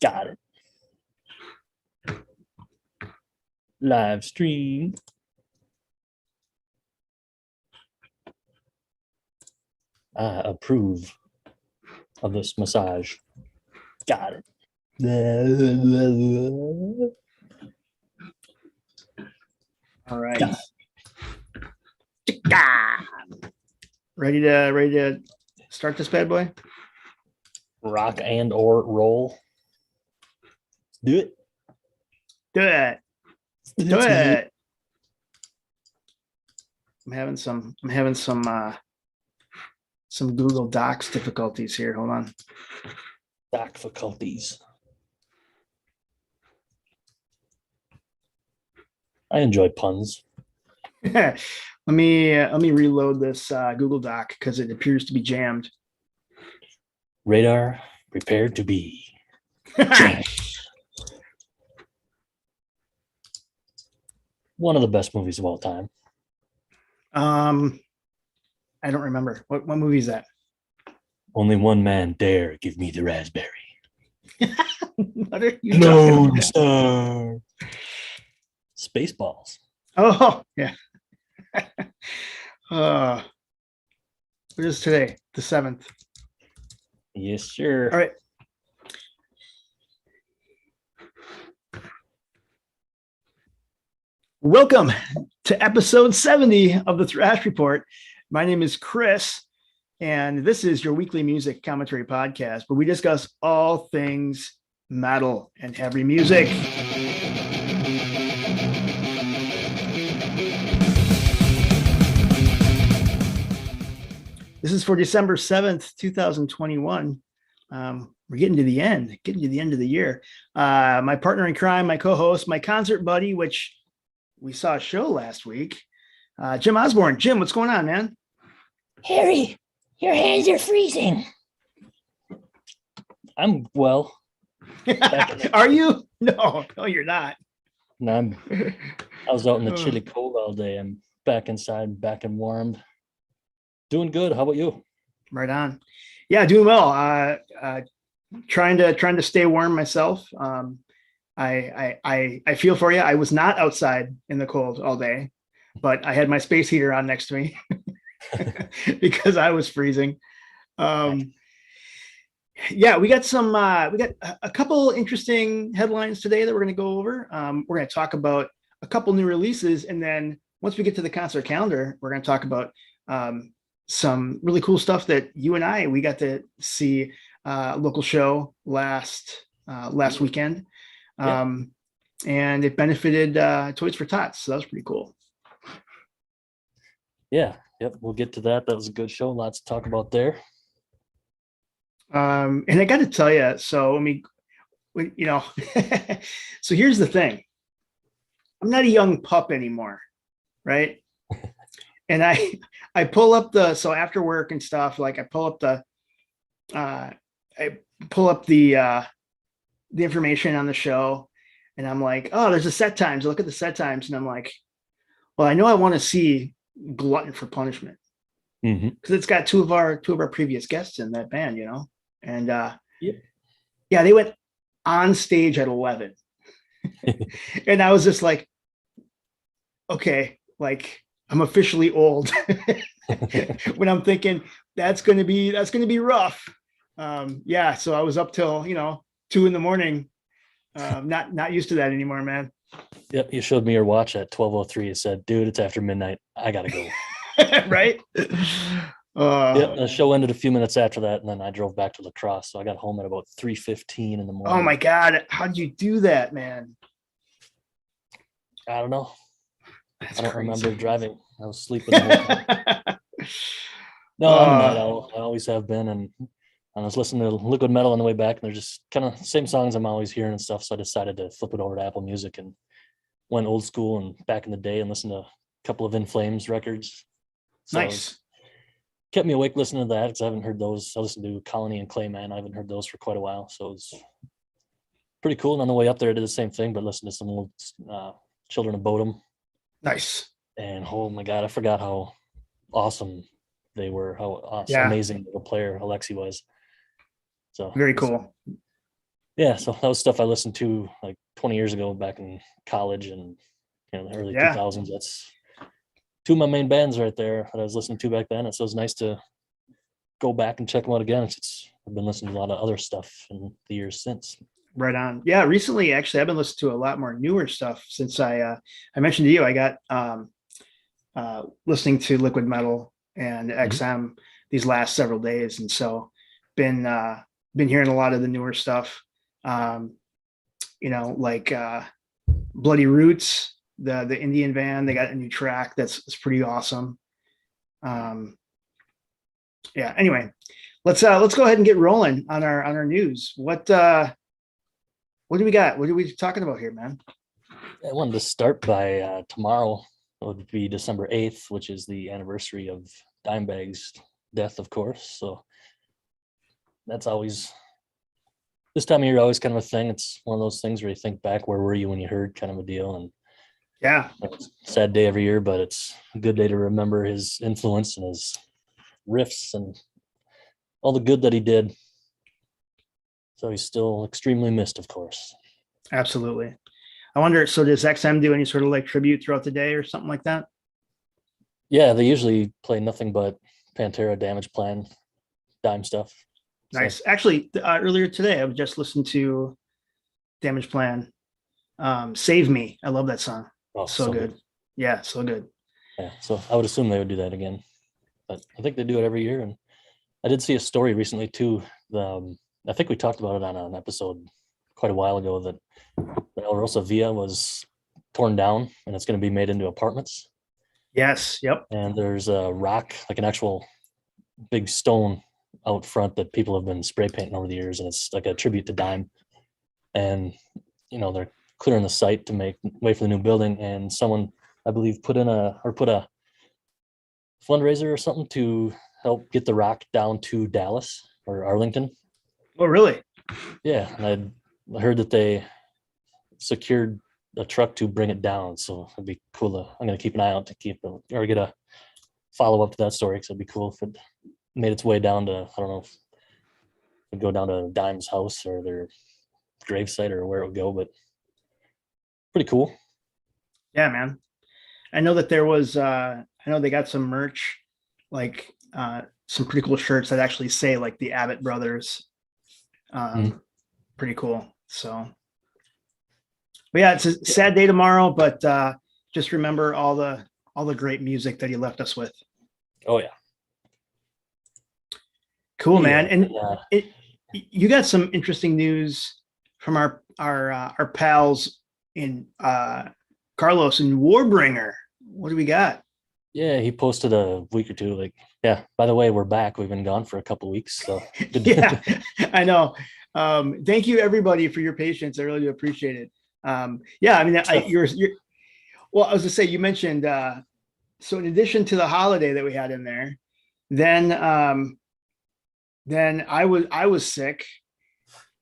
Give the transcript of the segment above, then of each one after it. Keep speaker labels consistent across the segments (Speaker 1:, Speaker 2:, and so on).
Speaker 1: Got it. Live stream. I approve of this massage. Got it.
Speaker 2: All right. Ready to start this bad boy?
Speaker 1: Rock and or roll. Do it.
Speaker 2: Do it. Do it. I'm having some Google Docs difficulties here. Hold on.
Speaker 1: Difficulties. I enjoy puns.
Speaker 2: let me reload this Google Doc because it appears to be jammed.
Speaker 1: Radar, prepare to be jammed. One of the best movies of all time.
Speaker 2: I don't remember. What movie is that?
Speaker 1: Only one man dare give me the raspberry.
Speaker 2: What are you talking about?
Speaker 1: Star. Spaceballs.
Speaker 2: Oh, yeah. What is today? The 7th.
Speaker 1: Yes, sir.
Speaker 2: All right. Welcome to episode 70 of the Thrash Report. My name is Chris, and this is your weekly music commentary podcast where we discuss all things metal and heavy music. This is for December 7th, 2021. We're getting to the end of the year. My partner in crime, my co-host, my concert buddy, which we saw a show last week, Jim Osborne. Jim, what's going on, man?
Speaker 1: Harry, your hands are freezing. I'm well.
Speaker 2: Are you? No, you're not.
Speaker 1: No, I was out in the chilly cold all day. I'm back inside, back and warmed. Doing good. How about you?
Speaker 2: Right on. Yeah, doing well. Trying to stay warm myself. I feel for you. I was not outside in the cold all day, but I had my space heater on next to me because I was freezing. Yeah, we got a couple interesting headlines today that we're going to go over. We're going to talk about a couple new releases, and then once we get to the concert calendar, we're going to talk about some really cool stuff that you and we got to see a local show last weekend. And it benefited Toys for Tots, so that was pretty cool.
Speaker 1: Yeah, yep, we'll get to that. That was a good show. Lots to talk about there.
Speaker 2: And I got to tell you, so so here's the thing. I'm not a young pup anymore, right? And I pull up so after work and stuff, like I pull up the information on the show, and I'm like, oh, there's a set times. I look at the set times, and I'm like, well, I know I want to see Glutton for Punishment because it's got two of our previous guests in that band, and yeah, they went on stage at 11, and I was just like, okay, like I'm officially old when I'm thinking that's gonna be rough. Yeah, so I was up till 2 a.m. Not used to that anymore, man.
Speaker 1: Yep, you showed me your watch at 12:03. It said, dude, it's after midnight. I gotta go.
Speaker 2: Right?
Speaker 1: Yep, the show ended a few minutes after that, and then I drove back to La Crosse. So I got home at about 3:15 in the morning.
Speaker 2: Oh my God, how'd you do that, man?
Speaker 1: I don't know.
Speaker 2: That's
Speaker 1: I don't
Speaker 2: crazy.
Speaker 1: remember driving. I was sleeping the whole time. No, I'm a night owl. I always have been, and I was listening to Liquid Metal on the way back, and they're just kind of same songs I'm always hearing and stuff. So I decided to flip it over to Apple Music and went old school and back in the day and listened to a couple of In Flames records. So
Speaker 2: Nice.
Speaker 1: Kept me awake listening to that because I haven't heard those. I listened to Colony and Clayman. I haven't heard those for quite a while. So it was pretty cool. And on the way up there, I did the same thing, but listened to some old Children of Bodom.
Speaker 2: Nice.
Speaker 1: And oh my God, I forgot how awesome they were, how
Speaker 2: Yeah.
Speaker 1: amazing of a player Alexi was. So
Speaker 2: Very cool.
Speaker 1: Yeah, so that was stuff I listened to like 20 years ago back in college and the early
Speaker 2: Yeah,
Speaker 1: 2000s. That's two of my main bands right there that I was listening to back then. And so it's nice to go back and check them out again. I've been listening to a lot of other stuff in the years since.
Speaker 2: right on. Yeah, recently actually I've been listening to a lot more newer stuff since I mentioned to you I got listening to liquid metal and
Speaker 1: Mhm.
Speaker 2: XM these last several days, and so been been hearing a lot of the newer stuff. Um, like Bloody Roots, the Indian band, they got a new track that's pretty awesome. Um, yeah. Anyway, let's go ahead and get rolling on our news. What do we got? What are we talking about here, man?
Speaker 1: I wanted to start by tomorrow. It would be December 8th, which is the anniversary of Dimebag's death, of course. So that's always this time of year, always kind of a thing. It's one of those things where you think back, where were you when you heard, kind of a deal. And
Speaker 2: Yeah,
Speaker 1: it's a sad day every year, but it's a good day to remember his influence and his riffs and all the good that he did. So he's still extremely missed, of course.
Speaker 2: absolutely. I wonder. So does XM do any sort of like tribute throughout the day or something like that?
Speaker 1: Yeah, they usually play nothing but Pantera, Damage Plan, Dime stuff. So,
Speaker 2: Nice. Actually, earlier today I was just listening to Damage Plan. Save Me. I love that song.
Speaker 1: oh,
Speaker 2: So
Speaker 1: so
Speaker 2: good.
Speaker 1: good.
Speaker 2: Yeah, so good.
Speaker 1: Yeah, so I would assume they would do that again, but I think they do it every year. And I did see a story recently too. I think we talked about it on an episode quite a while ago that the El Rosa Villa was torn down and it's going to be made into apartments.
Speaker 2: Yes. Yep.
Speaker 1: And there's a rock, like an actual big stone out front that people have been spray painting over the years, and it's like a tribute to Dime. And they're clearing the site to make way for the new building. And someone, I believe, put a fundraiser or something to help get the rock down to Dallas or Arlington.
Speaker 2: Oh, really?
Speaker 1: Yeah, and I heard that they secured a truck to bring it down. So it'd be cool. I'm gonna keep an eye out to keep or get a follow up to that story because it'd be cool if it made its way down to, I don't know, if it'd go down to Dime's house or their gravesite or where it would go, but pretty cool.
Speaker 2: Yeah, man. I know that there was. I know they got some merch, like some pretty cool shirts that actually say like the Abbott brothers.
Speaker 1: Mm.
Speaker 2: Pretty cool. So, but yeah, it's a sad day tomorrow, but just remember all the great music that he left us with.
Speaker 1: Oh yeah.
Speaker 2: Cool, man.
Speaker 1: Yeah.
Speaker 2: And it, you got some interesting news from our pals in Carlos and Warbringer. What do we got?
Speaker 1: Yeah, he posted a week or two like, yeah, by the way, we're back. We've been gone for a couple of weeks. So
Speaker 2: Yeah,
Speaker 1: good.
Speaker 2: I know. Thank you everybody for your patience. I really do appreciate it. Yeah, I mean, you're well. I was to say you mentioned so in addition to the holiday that we had in there, then then I was sick,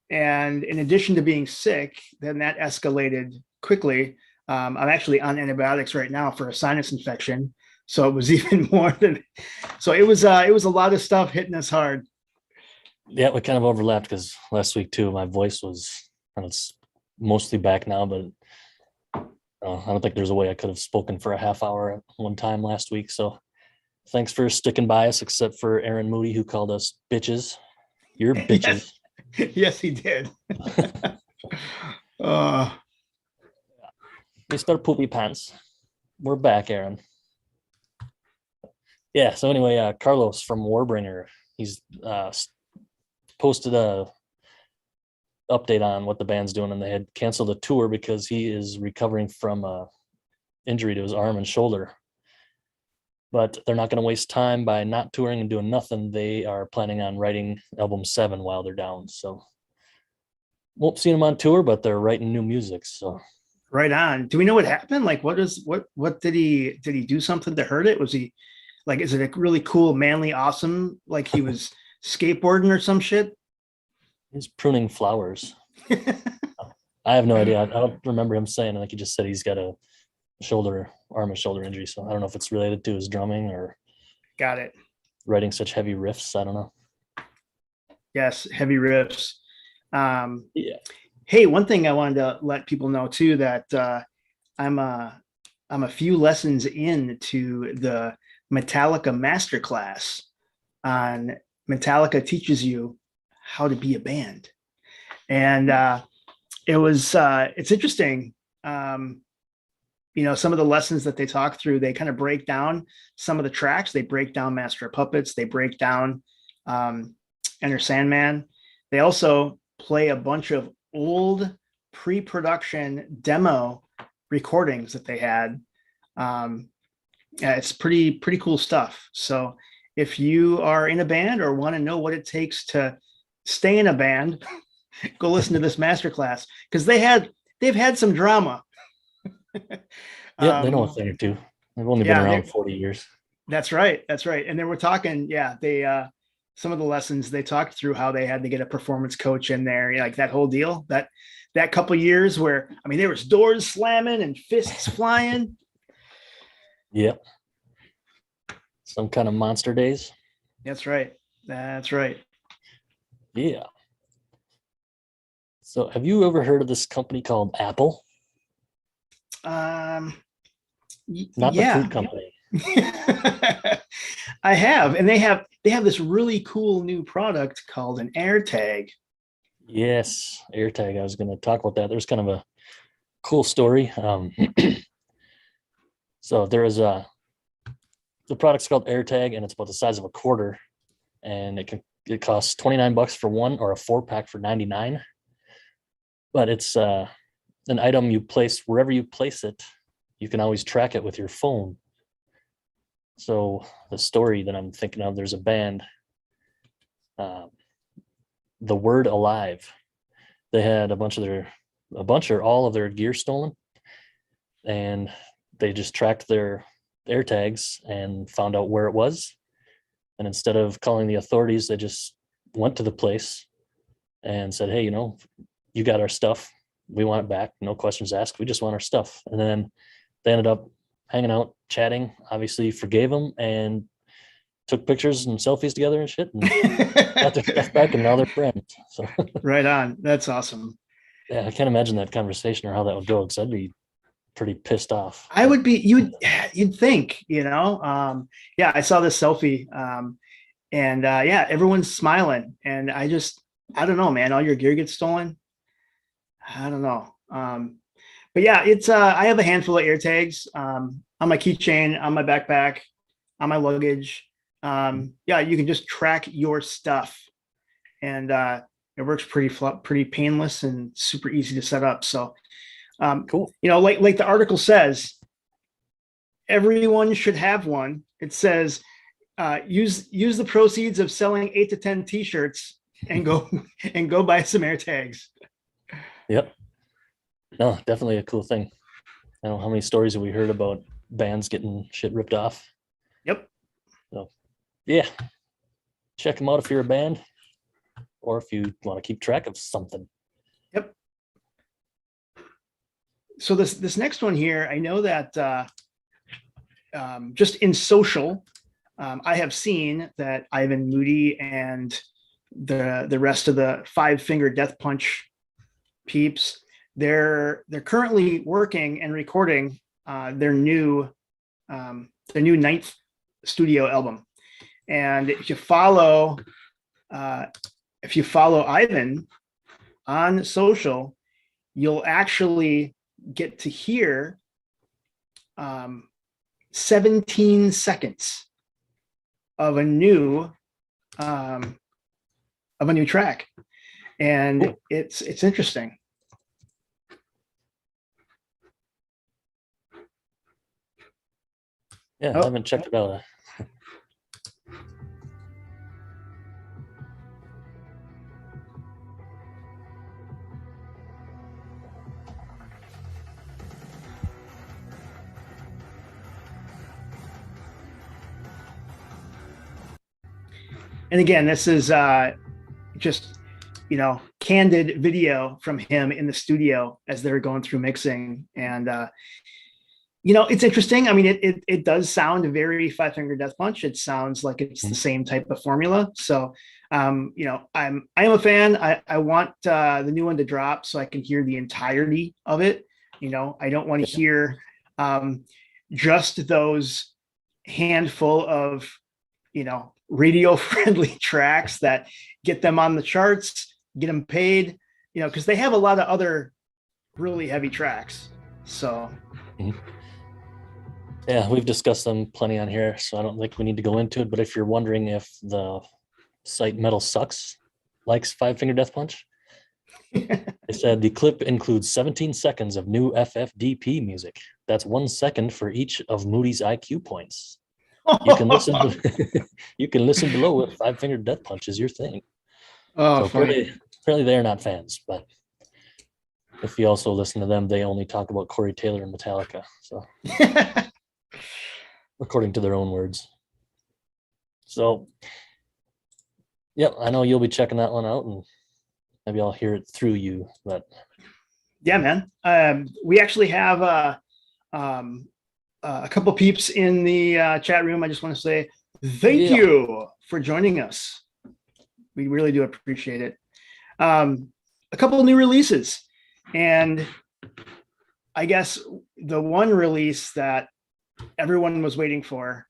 Speaker 2: and in addition to being sick, then that escalated quickly. I'm actually on antibiotics right now for a sinus infection, so it was even more than. So it was a lot of stuff hitting us hard.
Speaker 1: Yeah, we kind of overlapped because last week too, my voice was, and it's mostly back now, but I don't think there's a way I could have spoken for a half hour at one time last week. So thanks for sticking by us, except for Aaron Moody, who called us bitches. You're bitches.
Speaker 2: Yes, yes, he did. uh,
Speaker 1: Mr. Poopy Pants. We're back, Aaron. Yeah, so anyway, Carlos from Warbringer, he's posted a update on what the band's doing, and they had canceled a tour because he is recovering from a injury to his arm and shoulder. But they're not going to waste time by not touring and doing nothing. They are planning on writing album 7 while they're down. So won't see them on tour, but they're writing new music. So
Speaker 2: right on. Do we know what happened? Like, what did he do something to hurt it? Was he like, is it a really cool, manly, awesome? Like he was skateboarding or some shit?
Speaker 1: he's pruning flowers. I have no idea. I don't remember him saying. I think he just said he's got a arm and shoulder injury. So I don't know if it's related to his drumming or
Speaker 2: Got it.
Speaker 1: writing such heavy riffs. I don't know.
Speaker 2: Yes, heavy riffs.
Speaker 1: Yeah.
Speaker 2: Hey, one thing I wanted to let people know too, that I'm I'm a few lessons into the Metallica masterclass on Metallica teaches you how to be a band. And it's interesting. Um, some of the lessons that they talk through, they kind of break down some of the tracks. They break down Master of Puppets. They break down um, Enter Sandman. They also play a bunch of old pre-production demo recordings that they had. Um, yeah, it's pretty cool stuff. So if you are in a band or want to know what it takes to stay in a band, go listen to this masterclass because they've had some drama.
Speaker 1: Yeah, they know a
Speaker 2: um,
Speaker 1: thing or two. They've only been
Speaker 2: yeah,
Speaker 1: around 40 years.
Speaker 2: that's right. That's right. And then we're talking, yeah, they some of the lessons they talked through how they had to get a performance coach in there, like that whole deal. That couple years where I mean there was doors slamming and fists flying.
Speaker 1: Yep. Some kind of monster days.
Speaker 2: That's right. That's right.
Speaker 1: Yeah. So have you ever heard of this company called Apple?
Speaker 2: Um,
Speaker 1: Not the
Speaker 2: yeah.
Speaker 1: food company.
Speaker 2: I have, and they have this really cool new product called an AirTag.
Speaker 1: Yes, AirTag. I was going to talk about that. There's kind of a cool story. So there is the product's called AirTag, and it's about the size of a quarter, and it costs $29 for one, or a 4-pack for 99. But it's an item you place wherever you place it. You can always track it with your phone. So the story that I'm thinking of, there's a band, uh, The Word Alive. They had a bunch or all of their gear stolen, and they just tracked their AirTags and found out where it was. And instead of calling the authorities, they just went to the place and said, "Hey, you got our stuff. We want it back. No questions asked. We just want our stuff." And then they ended up hanging out, chatting. Obviously, forgave them and took pictures and selfies together and shit, and got their stuff back. And now they're friends. So
Speaker 2: Right on. That's awesome.
Speaker 1: yeah, I can't imagine that conversation or how that would go, because I'd be pretty pissed off.
Speaker 2: I
Speaker 1: But
Speaker 2: would be you'd think, yeah, I saw this selfie. And yeah, everyone's smiling. And I don't know, man. All your gear gets stolen. I don't know. But yeah, it's I have a handful of AirTags on my keychain, on my backpack, on my luggage. Yeah, you can just track your stuff, and it works pretty painless and super easy to set up. So,
Speaker 1: cool.
Speaker 2: like the article says, everyone should have one. It says use the proceeds of selling 8 to 10 T-shirts and go and go buy some AirTags.
Speaker 1: Yep. No, definitely a cool thing. I don't know how many stories have we heard about bands getting shit ripped off.
Speaker 2: Yep.
Speaker 1: So yeah, check them out if you're a band, or if you want to keep track of something.
Speaker 2: Yep. So this next one here, I know that just in social, I have seen that Ivan Moody and the rest of the Five Finger Death Punch peeps, they're currently working and recording their new ninth studio album. And if you follow Ivan on social, you'll actually get to hear 17 seconds of a new track, and cool. It's interesting.
Speaker 1: Yeah, I haven't checked it out.
Speaker 2: And again, this is just candid video from him in the studio as they were going through mixing, and It's interesting. I mean, it does sound very Five Finger Death Punch. It sounds like it's the same type of formula. So, I am a fan. I want the new one to drop so I can hear the entirety of it. I don't want to hear just those handful of radio friendly tracks that get them on the charts, get them paid. Because they have a lot of other really heavy tracks. So.
Speaker 1: Mhm. Yeah, we've discussed them plenty on here, so I don't think we need to go into it. But if you're wondering if the site Metal Sucks likes Five Finger Death Punch, they said the clip includes 17 seconds of new FFDP music. That's 1 second for each of Moody's IQ points. You can listen. You can listen below if Five Finger Death Punch is your thing.
Speaker 2: Oh,
Speaker 1: So
Speaker 2: funny.
Speaker 1: apparently they're not fans, but if you also listen to them, they only talk about Corey Taylor and Metallica. So according to their own words. So, yep, I know you'll be checking that one out, and maybe I'll hear it through you. But
Speaker 2: Yeah, man. We actually have a couple peeps in the chat room. I just want to say thank you for joining us. We really do appreciate it. A couple of new releases, and I guess the one release that everyone was waiting for.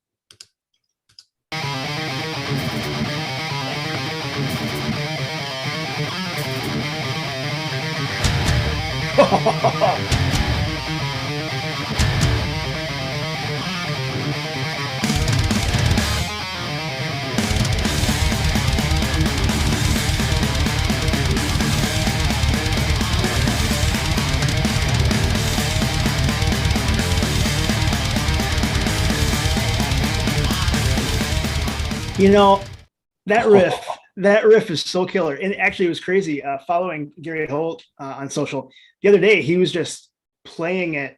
Speaker 2: That riff is so killer. And actually, it was crazy. Following Gary Holt on social the other day, he was just playing it.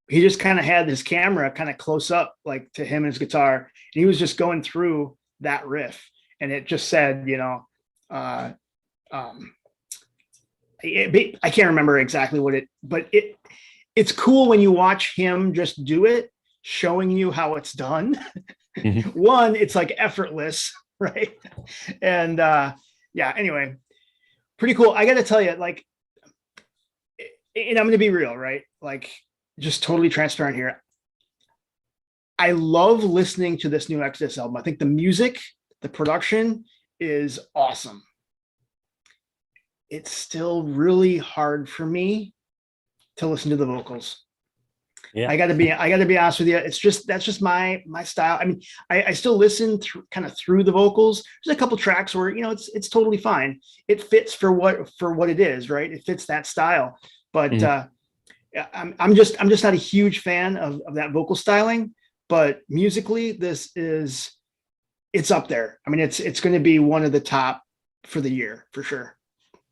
Speaker 2: He just kind of had his camera kind of close up, like to him and his guitar, and he was just going through that riff, and it just said, I can't remember exactly what but it's cool when you watch him just do it, showing you how it's done. One, it's like effortless, right? And yeah, anyway, pretty cool. I got to tell you, like, and I'm going to be real, right? Like, just totally transparent here. I love listening to this new Exodus album. I think the music, the production is awesome. It's still really hard for me to listen to the vocals. Yeah. I gotta be honest with you. That's just my style. I mean, I still listen kind of through the vocals. There's a couple tracks where it's totally fine. It fits for what it is, right? It fits that style. But I'm just not a huge fan of that vocal styling. But musically, it's up there. I mean, it's going to be one of the top for the year for sure.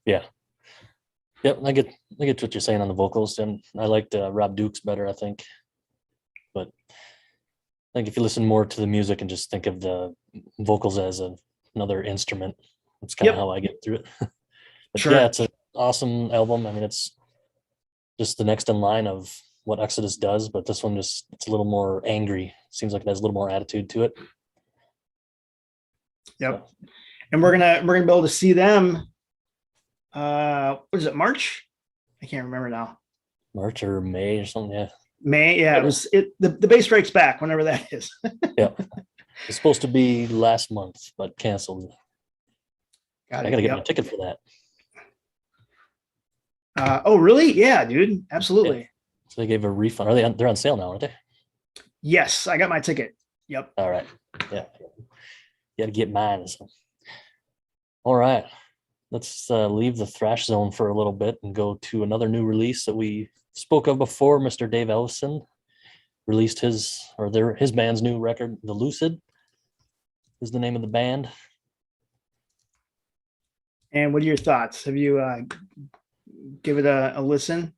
Speaker 1: Yeah. Yep, I get what you're saying on the vocals, and I liked Rob Dukes better, I think. But I think if you listen more to the music and just think of the vocals as another instrument, that's kind of how I get through it. But sure. Yeah, it's an awesome album. I mean, it's just the next in line of what Exodus does, but this one it's a little more angry. Seems like it has a little more attitude to it.
Speaker 2: Yep, so. And we're gonna be able to see them. What is it, March? I can't remember now.
Speaker 1: March or May or something. Yeah,
Speaker 2: May. Yeah, it was the Bay Strikes Back, whenever that is.
Speaker 1: Yeah, it's supposed to be last month, but canceled. I gotta get my ticket for
Speaker 2: that. Oh, really? Yeah, dude, absolutely.
Speaker 1: Yeah. So they gave a refund. They're on sale now, aren't they?
Speaker 2: Yes, I got my ticket. Yep.
Speaker 1: All right. Yeah, you got to get mine. So. All right. Let's leave the thrash zone for a little bit and go to another new release that we spoke of before. Mr. Dave Ellison released his band's new record, The Lucid is the name of the band.
Speaker 2: And what are your thoughts? Have you give it a listen?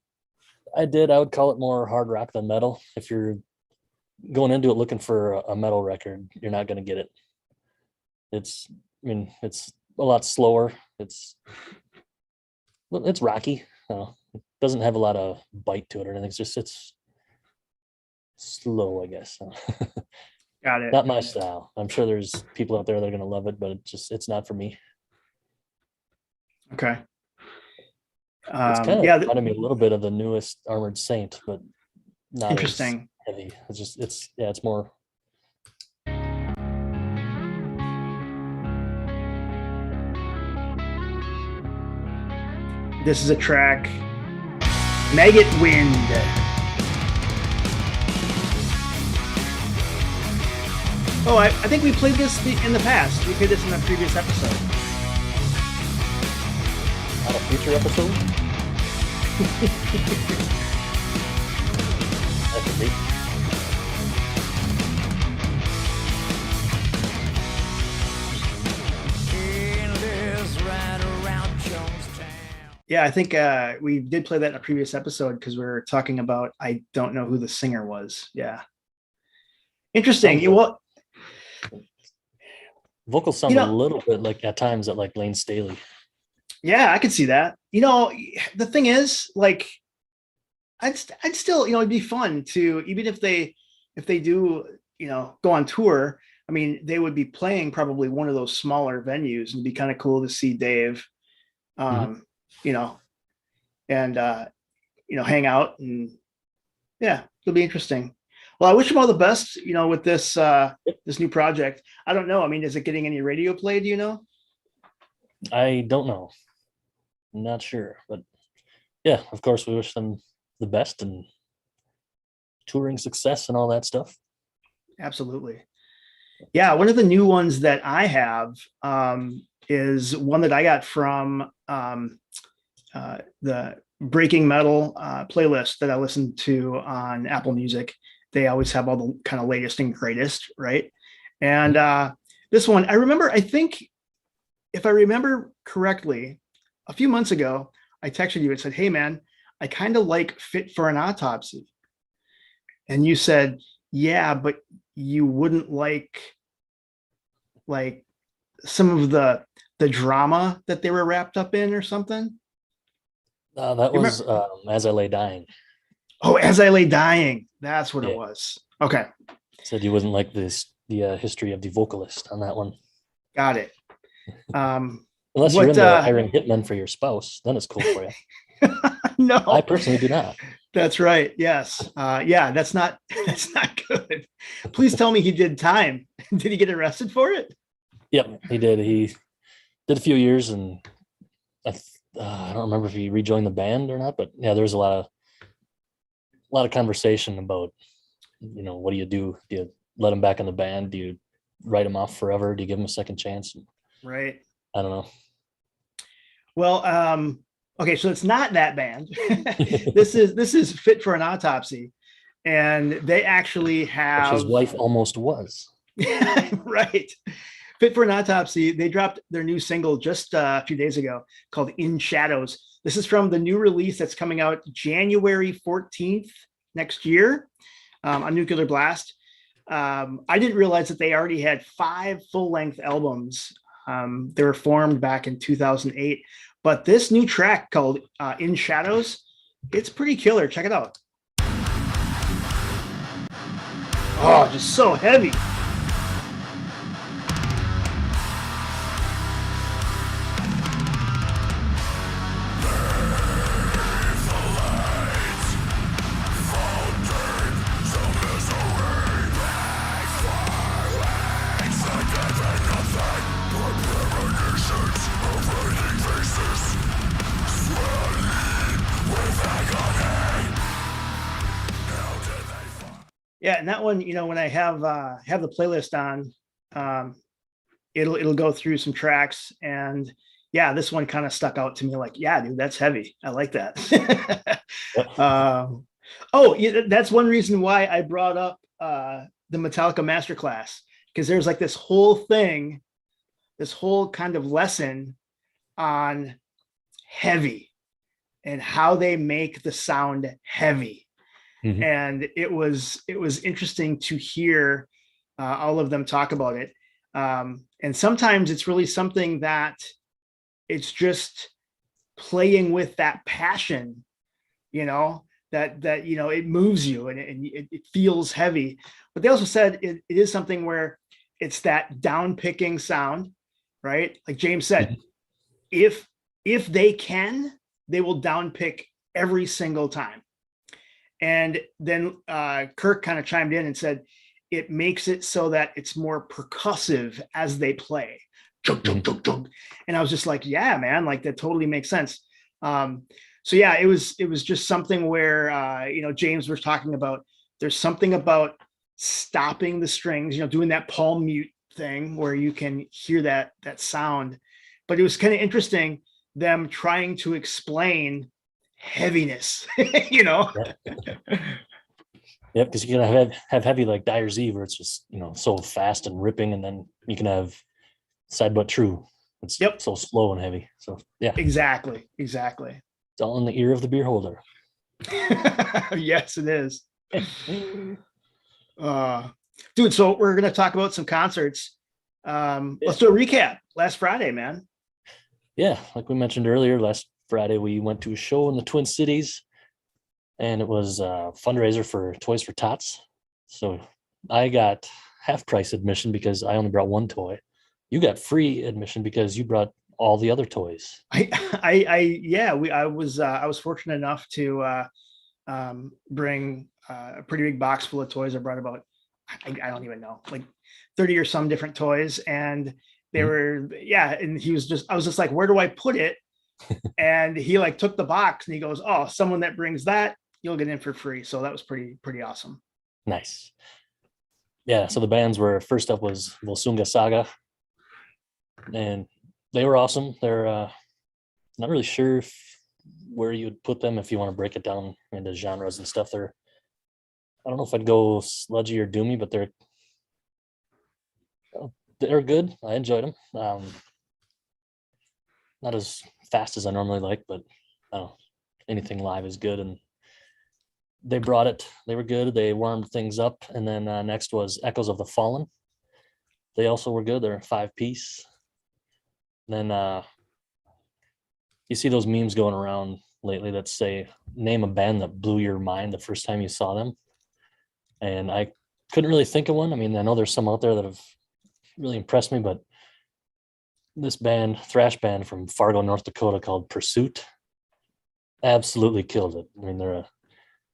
Speaker 1: I did. I would call it more hard rock than metal. If you're going into it looking for a metal record, you're not going to get it. It's a lot slower. It's rocky. It doesn't have a lot of bite to it or anything. It's slow, I guess.
Speaker 2: Got it.
Speaker 1: Not my style. I'm sure there's people out there that are gonna love it, but it's not for me.
Speaker 2: Okay.
Speaker 1: It's kind of
Speaker 2: Yeah,
Speaker 1: reminded me a little bit of the newest Armored Saint, but not as
Speaker 2: interesting.
Speaker 1: heavy. It's more.
Speaker 2: This is a track, Maggot Wind. Oh, I think we played this in the past. We played this in a previous episode.
Speaker 1: On a future episode? That could be.
Speaker 2: Yeah, I think we did play that in a previous episode because we were talking about I don't know who the singer was. Yeah. Interesting. Well,
Speaker 1: vocals sound a little bit like at times at like Lane Staley.
Speaker 2: Yeah, I could see that. The thing is, like, I'd still, it'd be fun to, even if they do, go on tour. I mean, they would be playing probably one of those smaller venues, and it'd be kind of cool to see Dave, and hang out, and yeah, it'll be interesting. Well, I wish him all the best, with this this new project. I don't know. I mean, is it getting any radio play? Do you know?
Speaker 1: I don't know. I'm not sure, but yeah, of course, we wish them the best and touring success and all that stuff.
Speaker 2: Absolutely. Yeah, one of the new ones that I have is one that I got from the Breaking Metal playlist that I listen to on Apple Music. They always have all the kind of latest and greatest, right? And this one, I think if I remember correctly, a few months ago, I texted you and said, "Hey, man, I kind of like Fit for an Autopsy." And you said, "Yeah, but you wouldn't like some of the drama that they were wrapped up in or something."
Speaker 1: That was As I Lay Dying.
Speaker 2: Oh, As I Lay Dying. That's what it was. Okay.
Speaker 1: Said you wouldn't like the history of the vocalist on that one.
Speaker 2: Got it.
Speaker 1: Unless you're into hiring hitmen for your spouse, then it's cool for you.
Speaker 2: No,
Speaker 1: I personally do not.
Speaker 2: That's right. Yes. Yeah, that's not good. Please tell me he did time. Did he get arrested for it?
Speaker 1: Yep, he did. He did a few years, and I don't remember if he rejoined the band or not, but yeah, there was a lot of conversation about, what do you do? Do you let him back in the band? Do you write him off forever? Do you give him a second chance?
Speaker 2: Right.
Speaker 1: I don't know.
Speaker 2: Well, okay, so it's not that band. This is Fit for an Autopsy, and they actually have.
Speaker 1: Which his wife almost was.
Speaker 2: Right. Fit for an Autopsy. They dropped their new single just a few days ago called "In Shadows." This is from the new release that's coming out January 14th next year on Nuclear Blast. I didn't realize that they already had 5 full-length albums. They were formed back in 2008, but this new track called "In Shadows," it's pretty killer. Check it out. Oh, just so heavy. Yeah, and that one, when I have the playlist on, it'll go through some tracks, and yeah, this one kind of stuck out to me. Like, yeah, dude, that's heavy. I like that. Oh, yeah, that's one reason why I brought up the Metallica Masterclass, because there's like this whole thing, this whole kind of lesson on heavy and how they make the sound heavy. Mm-hmm. And it was interesting to hear all of them talk about it. And sometimes it's really something that it's just playing with that passion, that you know, it moves you and it feels heavy. But they also said it is something where it's that down picking sound, right? Like James said, if they can, they will down pick every single time. And then Kirk kind of chimed in and said it makes it so that it's more percussive as they play. And I was just like, yeah, man, like that totally makes sense. So yeah, it was just something where you know, James was talking about there's something about stopping the strings, you know, doing that palm mute thing where you can hear that sound. But it was kind of interesting them trying to explain heaviness, you know.
Speaker 1: Yep, because you can have heavy like Dyer's Eve, where it's just, you know, so fast and ripping, and then you can have Sad But True. It's so slow and heavy. So yeah,
Speaker 2: exactly.
Speaker 1: It's all in the ear of the beer holder.
Speaker 2: Yes, it is. Dude, so we're gonna talk about some concerts. Let's do a recap. Last Friday, man.
Speaker 1: Yeah, like we mentioned earlier, last Friday we went to a show in the Twin Cities, and it was a fundraiser for Toys for Tots. So I got half price admission because I only brought one toy. You got free admission because you brought all the other toys.
Speaker 2: I was fortunate enough to bring a pretty big box full of toys. I brought about, I don't even know, like 30 or some different toys. And they were, and I was just like, where do I put it? And he like took the box and he goes, oh, someone that brings that, you'll get in for free. So that was pretty awesome.
Speaker 1: Nice. Yeah. So the bands were, first up was Volsunga Saga, and they were awesome. They're not really sure where you would put them if you want to break it down into genres and stuff. I don't know if I'd go sludgy or doomy, but they're good. I enjoyed them. Not as fast as I normally like, but anything live is good. And they brought it. They were good. They warmed things up. And then next was Echoes of the Fallen. They also were good. They're a 5-piece. Then you see those memes going around lately that say, name a band that blew your mind the first time you saw them. And I couldn't really think of one. I mean, I know there's some out there that have really impressed me, but this band, thrash band from Fargo, North Dakota called Pursuit, absolutely killed it. I mean, they're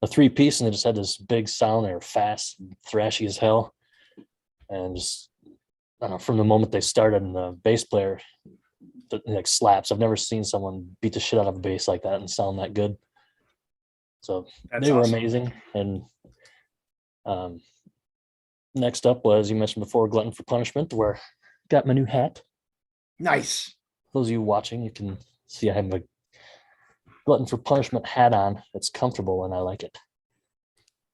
Speaker 1: a 3-piece and they just had this big sound. They were fast, thrashy as hell. And just, I don't know, from the moment they started, and the bass player like slaps. I've never seen someone beat the shit out of a bass like that and sound that good. So they were amazing. And next up was, you mentioned before, Glutton for Punishment, where I got my new hat.
Speaker 2: Nice.
Speaker 1: Those of you watching, you can see I have a Glutton for Punishment hat on. It's comfortable and I like it.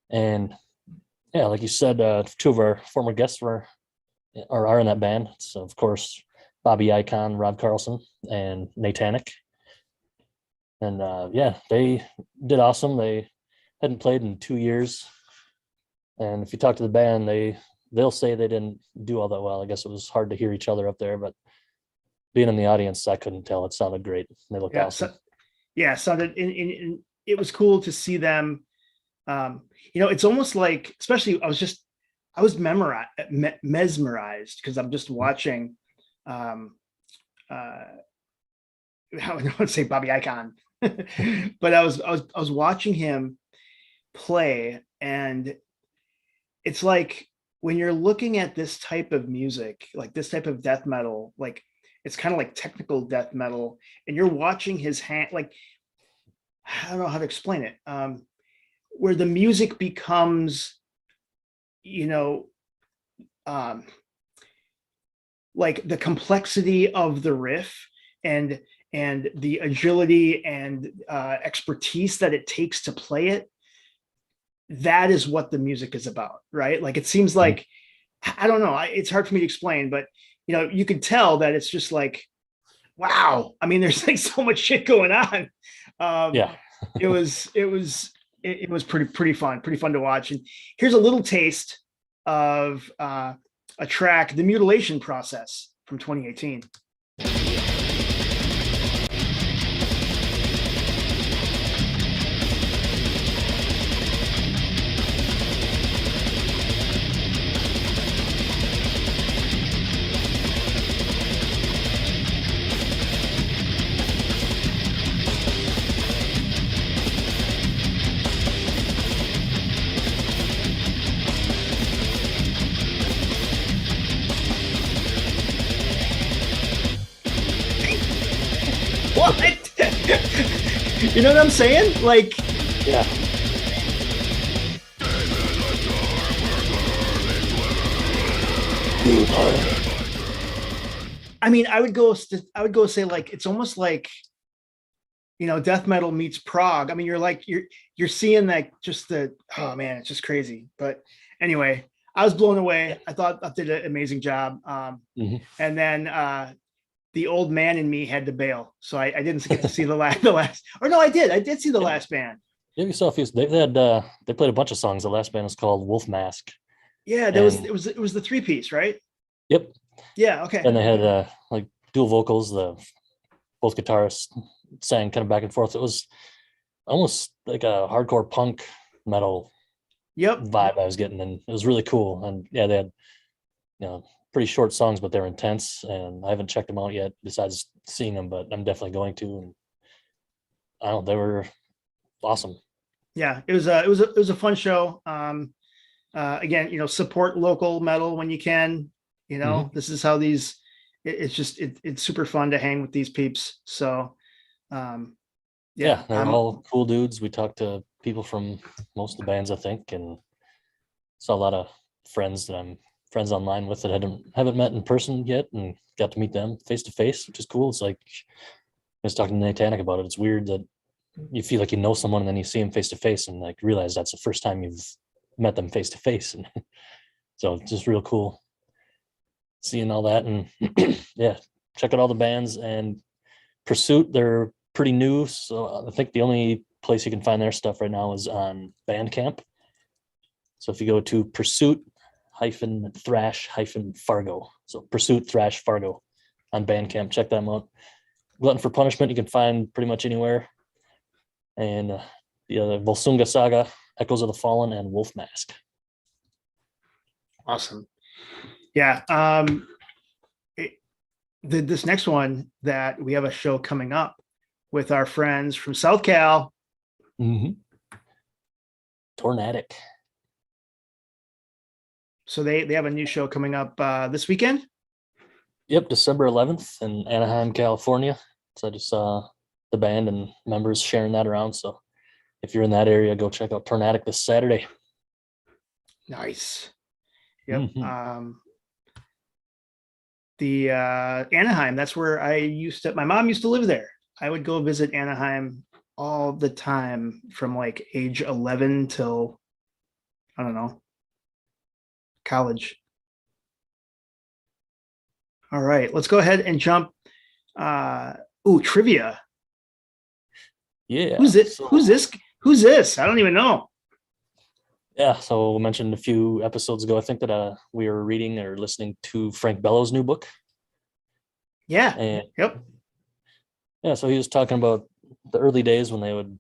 Speaker 1: And yeah, like you said, 2 of our former guests are in that band. So of course, Bobby Icon, Rob Carlson, and Natanic. And they did awesome. They hadn't played in 2 years. And if you talk to the band, they'll say they didn't do all that well. I guess it was hard to hear each other up there, but being in the audience, I couldn't tell. It sounded great. They looked awesome.
Speaker 2: Sounded. It was cool to see them. You know, it's almost like, especially I was mesmerized because I'm just watching. I don't say Bobby Icon, but I was watching him play, and it's like when you're looking at this type of music, like this type of death metal, like it's kind of like technical death metal, and you're watching his hand, like, I don't know how to explain it, where the music becomes, you know, like the complexity of the riff and the agility and expertise that it takes to play it. That is what the music is about, right? Like, it seems like, I don't know, it's hard for me to explain, but you know, you can tell that it's just like, wow. I mean, there's like so much shit going on. It was pretty fun to watch. And here's a little taste of a track, The Mutilation Process, from 2018. What? You know what I'm saying? Like,
Speaker 1: Yeah.
Speaker 2: I mean, I would go say like it's almost like, you know, death metal meets prog. I mean, you're seeing that, just the, oh man, it's just crazy. But anyway, I was blown away. I thought I did an amazing job.
Speaker 1: Mhm.
Speaker 2: And then the old man in me had to bail, so I didn't get to see the last. Or no, I did see the last band.
Speaker 1: Yeah, we saw a few. They had they played a bunch of songs. The last band was called Wolf Mask,
Speaker 2: Yeah, there was
Speaker 1: and
Speaker 2: it was the three piece, right?
Speaker 1: yep,
Speaker 2: Yeah, okay.
Speaker 1: and they had like dual vocals. The both guitarists sang kind of back and forth. It was almost like a hardcore punk metal
Speaker 2: Yep.
Speaker 1: vibe I was getting, and it was really cool. And yeah, they had, pretty short songs, but they're intense. And I haven't checked them out yet, besides seeing them, but I'm definitely going to. And I don't know, they were awesome.
Speaker 2: Yeah, it was a fun show. Again, you know, support local metal when you can. You know,
Speaker 1: Hmm.
Speaker 2: this is how these. It's just it's super fun to hang with these peeps. So, um, yeah,
Speaker 1: Yeah, they're all cool dudes. We talked to people from most of the bands, I think, and saw a lot of friends that I'm friends online with that I haven't met in person yet, and got to meet them face to face, which is cool. It's like I was talking to Natanic about it. It's weird that you feel like you know someone and then you see them face to face and like realize that's the first time you've met them face to face. And so it's just real cool seeing all that. And yeah, check out all the bands. And Pursuit, they're pretty new. So I think the only place you can find their stuff right now is on Bandcamp. So if you go to Pursuit hyphen Thrash hyphen Fargo, so Pursuit Thrash Fargo on Bandcamp, check them out. Glutton for Punishment you can find pretty much anywhere. And the Volsunga Saga, Echoes of the Fallen, and Wolf Mask.
Speaker 2: awesome. Yeah. This next one that we have a show coming up with our friends from South Cal.
Speaker 1: Mm-hmm. Tornadic.
Speaker 2: So they have a new show coming up this weekend.
Speaker 1: Yep, December 11th in Anaheim, California. So I just saw the band and members sharing that around. So if you're in that area, go check out Tornadic this Saturday.
Speaker 2: Nice. Yep.
Speaker 1: Mm-hmm.
Speaker 2: The Anaheim, that's where my mom used to live there. I would go visit Anaheim all the time from like age 11 till, I don't know, college. All right, let's go ahead and jump. Trivia.
Speaker 1: Yeah.
Speaker 2: Who's it? Who's this? Who's this? I don't even know.
Speaker 1: Yeah. So we mentioned a few episodes ago, I think that we were reading or listening to Frank Bello's new book.
Speaker 2: Yeah.
Speaker 1: And
Speaker 2: Yep.
Speaker 1: yeah, so he was talking about the early days when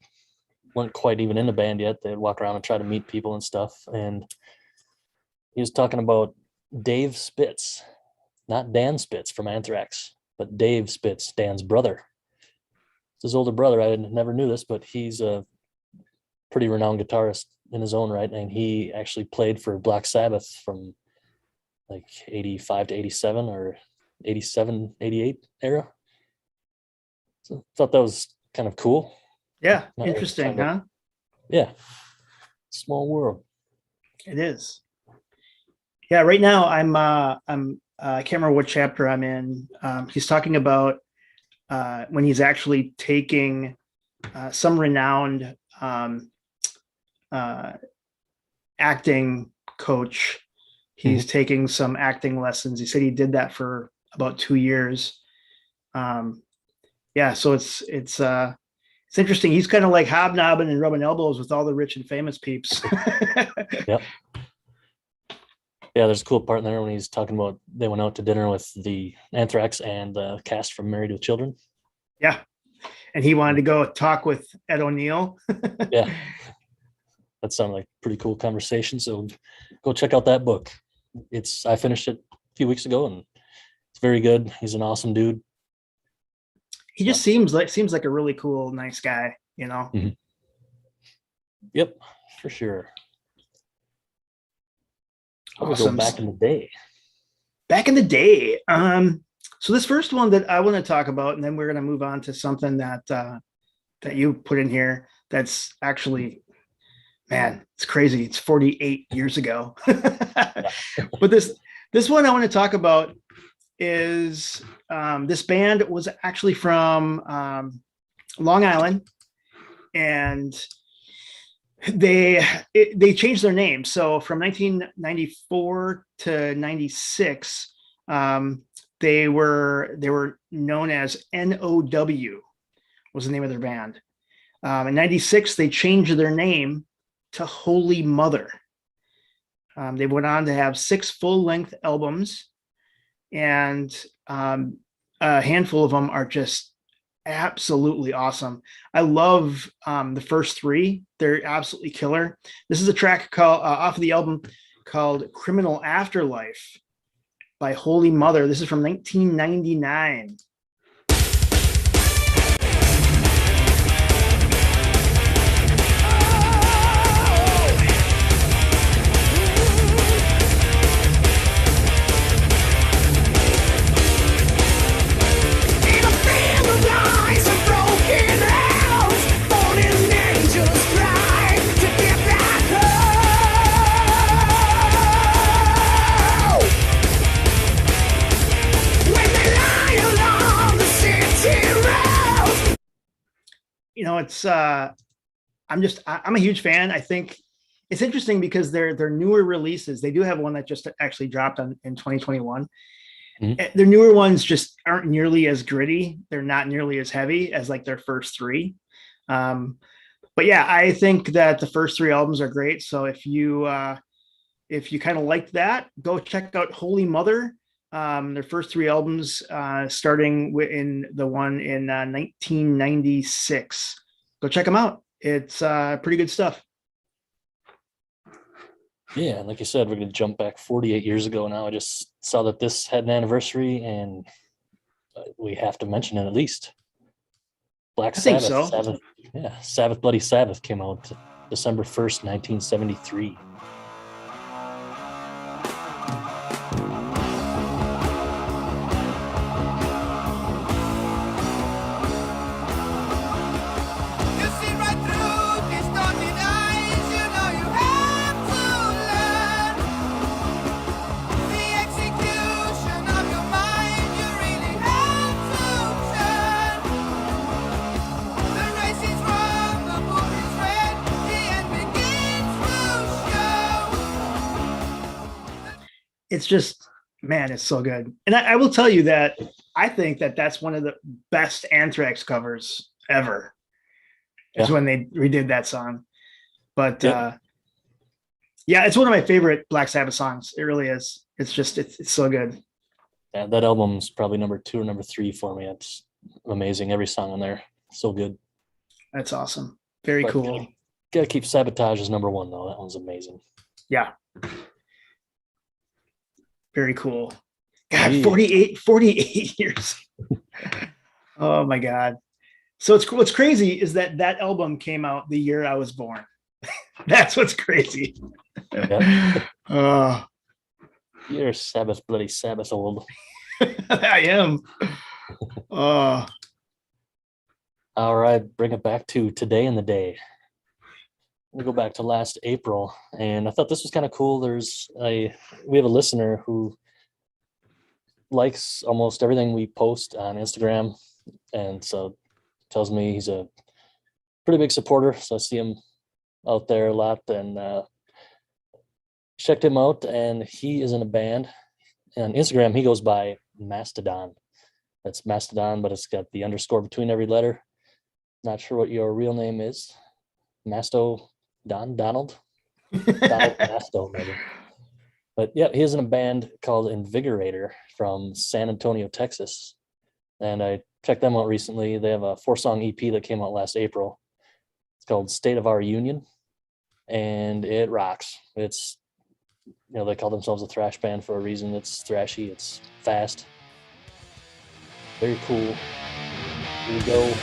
Speaker 1: weren't quite even in the band yet. They'd walk around and try to meet people and stuff. And he was talking about Dave Spitz, not Dan Spitz from Anthrax, but Dave Spitz, Dan's brother. It's his older brother. I never knew this, but he's a pretty renowned guitarist in his own right. And he actually played for Black Sabbath from like 85 to 87 or 87, 88 era. So I thought that was kind of cool.
Speaker 2: Yeah.
Speaker 1: Not really
Speaker 2: Interesting, huh?
Speaker 1: yeah. Small world.
Speaker 2: It is. Yeah. Right now, I can't remember what chapter I'm in. He's talking about when he's actually taking some renowned acting coach. He's taking some acting lessons. He said he did that for about 2 years. Yeah, so it's interesting. He's kind of like hobnobbing and rubbing elbows with all the rich and famous peeps.
Speaker 1: Yep. Yeah, there's a cool part in there when he's talking about they went out to dinner with the Anthrax and the cast from Married with Children.
Speaker 2: Yeah, and he wanted to go talk with Ed O'Neill.
Speaker 1: Yeah, that sounded like a pretty cool conversation. So go check out that book. I finished it a few weeks ago and it's very good. He's an awesome dude.
Speaker 2: He just seems like a really cool, nice guy, you know.
Speaker 1: Mm-hmm. Yep, for sure.
Speaker 2: Awesome.
Speaker 1: Go back in the day.
Speaker 2: Back in the day. So this first one that I want to talk about, and then we're going to move on to something that you put in here. That's actually, man, it's crazy. It's 48 years ago. But this one I want to talk about is this band was actually from Long Island, and they changed their name. So from 1994 to 96, they were known as NOW was the name of their band. In 96, they changed their name to Holy Mother. They went on to have 6 full-length albums, and a handful of them are just absolutely awesome. I love the first 3. They're absolutely killer. This is a track called off of the album called Criminal Afterlife by Holy Mother. This is from 1999. You know, it's I'm a huge fan. I think it's interesting because they're newer releases. They do have one that just actually dropped in 2021. Mm-hmm. Their newer ones just aren't nearly as gritty. They're not nearly as heavy as like their first 3. But yeah, I think that the first 3 albums are great. So if you kind of liked that, go check out Holy Mother. Their first 3 albums, starting in the one in 1996. Go check them out. It's pretty good stuff.
Speaker 1: Yeah, like you said, we're going to jump back 48 years ago now. I just saw that this had an anniversary, and we have to mention it at least. Black Sabbath. I think so. Sabbath Bloody Sabbath came out December 1st, 1973.
Speaker 2: It's just, man, it's so good. And I will tell you that I think that that's one of the best Anthrax covers ever. Is when they redid that song. But yeah, it's one of my favorite Black Sabbath songs. It really is. It's just, it's so good.
Speaker 1: Yeah, that album's probably number 2 or number 3 for me. It's amazing. Every song on there, so good.
Speaker 2: That's awesome. Very cool.
Speaker 1: Gotta keep Sabotage as number 1 though. That one's amazing.
Speaker 2: Yeah. Very cool. God, 48 years. Oh my God. So what's crazy is that album came out the year I was born. That's what's crazy.
Speaker 1: Yeah. You're Sabbath Bloody Sabbath old.
Speaker 2: I am.
Speaker 1: All right, bring it back to today in the day. We go back to last April, and I thought this was kind of cool. We have a listener who likes almost everything we post on Instagram, and so tells me he's a pretty big supporter. So I see him out there a lot, and checked him out, and he is in a band. And on Instagram, he goes by Mastodon. That's Mastodon, but it's got the underscore between every letter. Not sure what your real name is. Donald Masto, maybe. But yeah, he's in a band called Invigorator from San Antonio, Texas. And I checked them out recently. They have a 4-song EP that came out last April. It's called State of Our Union, and it rocks. It's, they call themselves a thrash band for a reason. It's thrashy, it's fast. Very cool. Here we go.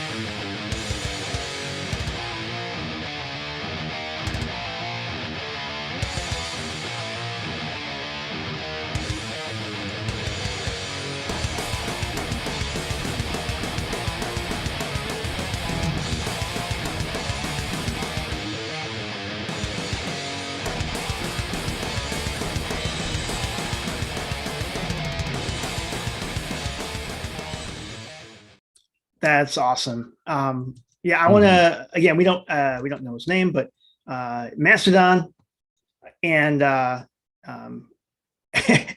Speaker 2: That's awesome. Yeah, I want
Speaker 1: Mhm.
Speaker 2: to again. We don't know his name, but Mastodon and um,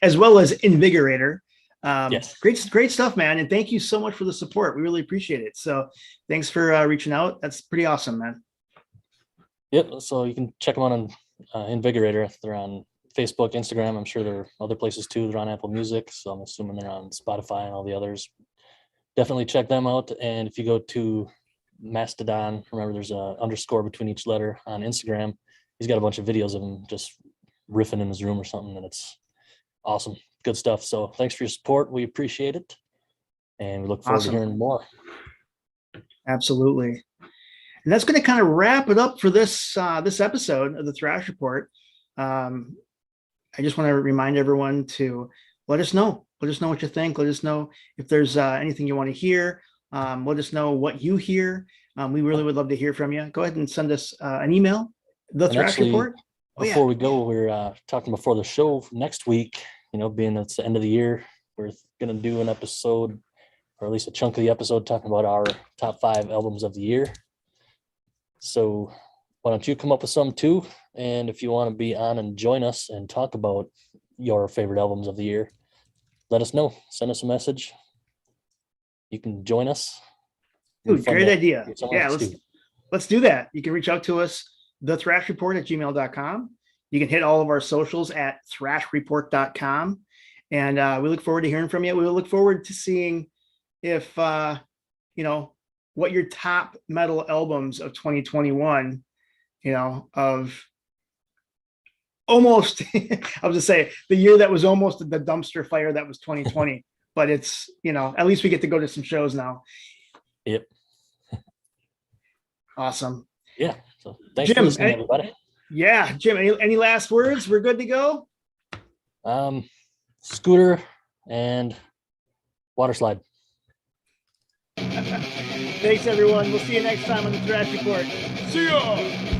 Speaker 2: as well as Invigorator.
Speaker 1: Yes.
Speaker 2: Great stuff, man. And thank you so much for the support. We really appreciate it. So thanks for reaching out. That's pretty awesome, man.
Speaker 1: Yep. So you can check them out on Invigorator. They're on Facebook, Instagram. I'm sure there are other places too. They're on Apple Music. So I'm assuming they're on Spotify and all the others. Definitely check them out. And if you go to Mastodon, remember there's a underscore between each letter on Instagram. He's got a bunch of videos of him just riffing in his room or something, and it's awesome. Good stuff. So thanks for your support. We appreciate it. And we look forward to
Speaker 2: Awesome.
Speaker 1: hearing more.
Speaker 2: Absolutely. And that's going to kind of wrap it up for this episode of the Thrash Report. Um, I just want to remind everyone to let us know. Let us know what you think. Let us know if there's anything you want to hear. Let us know what you hear. We really would love to hear from you. Go ahead and send us an email. The
Speaker 1: And
Speaker 2: Thrash
Speaker 1: actually,
Speaker 2: Report.
Speaker 1: before we go, we're talking before the show next week, being it's the end of the year, we're going to do an episode, or at least a chunk of the episode, talking about our top 5 albums of the year. So why don't you come up with some too? And if you want to be on and join us and talk about your favorite albums of the year, let us know. Send us a message. You can join us.
Speaker 2: Dude, great idea. Yeah,
Speaker 1: let's
Speaker 2: let's do that. You can reach out to us, thethrashreport@gmail.com. You can hit all of our socials at thrashreport.com. And we look forward to hearing from you. We look forward to seeing if, what your top metal albums of 2021, of almost, I was just say the year that was almost the dumpster fire that was 2020. But it's, at least we get to go to some shows now.
Speaker 1: Yep.
Speaker 2: Awesome.
Speaker 1: Yeah. So thanks
Speaker 2: Jim,
Speaker 1: for listening, everybody.
Speaker 2: Yeah, Jim, any last words? We're good to go?
Speaker 1: Scooter and water slide.
Speaker 2: Thanks, everyone. We'll see you next time on the Thrash Report. See ya!